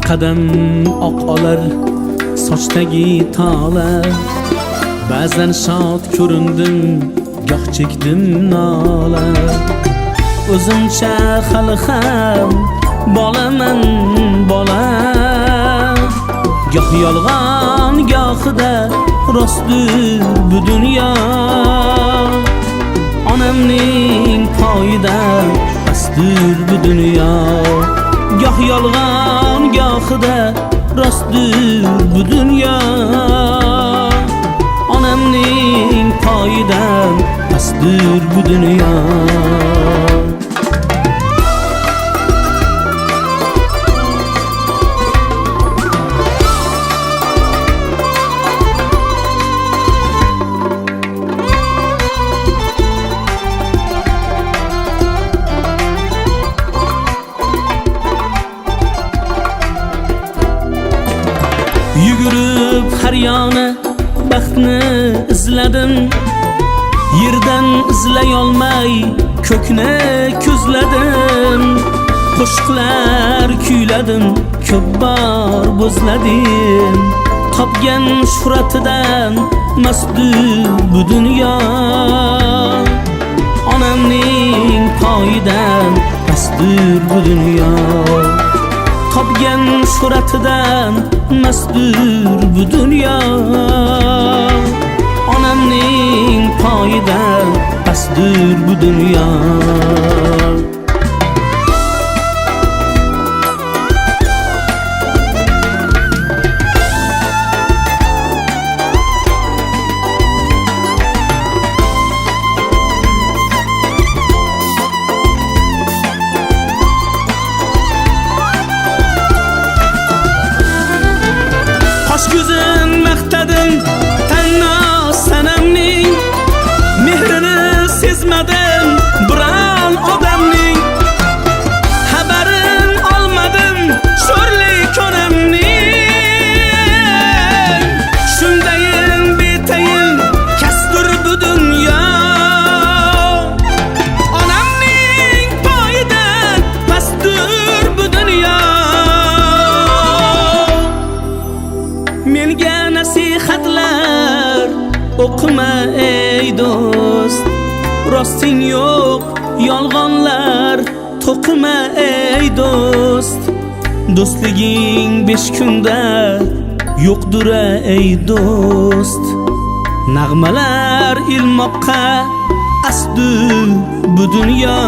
qadam oq olar sochdagi tog'lar. Ba'zan shod ko'rindim, goh chekdim nola. O'zimcha hali ham bolaman bola. Goh yolg'on gohida rostdir bu dunyo. Onamning poyidan pastdir bu dunyo. Goh yolg'on gohida rostdir bu dunyo. Onamning poyidan pastdir bu dunyo. Yugurib har yana baxtni izladim. Yerdan izlay olmay ko'kni ko'zladim. Qo'shiqlar kuyladim, ko'p bor bo'zladim. Topgan shuhratidan mastdir bu dunyo. Onamning poyidan pastdir bu dunyo. Topgan shuhratidan mastdir bu dunyo. Onamning poyidan pastdir bu dunyo. Ko'zin maqtadim tanno sanamning. Mehrini sezmadim biron odamning. Xabarin olmadim sho'rlik onamning. Shundayin betayin kastur bu dunyo. Onamning poyidan pastdir bu dunyo. Menga nasihatlar o'qima ey do'st. Rosting yo'q, yolg'onlar to'qima ey do'st. Do'stliging 5 kunda yo'qdir ey do'st. Nag'malar ilmoqqa asdir bu dunyo.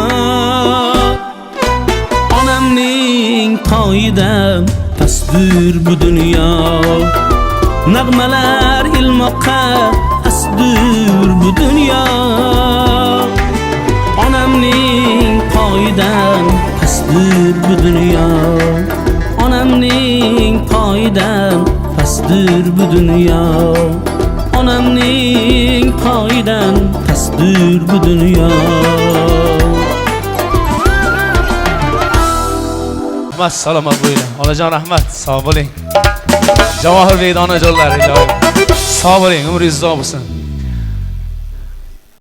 Onamning poyidan pastdir bu dunyo. Nag'malar ilmoqqa asdir bu dunyo. Onamning poyidan pastdir bu dunyo. Onamning poyidan pastdir bu dunyo. Onamning poyidan pastdir bu dunyo. Salomat bo'ling. Onajon rahmat, sog' bo'ling. Javohir Beyni onajonlari iloyim. Sog' bo'ling, umringiz uzoq bo'lsin.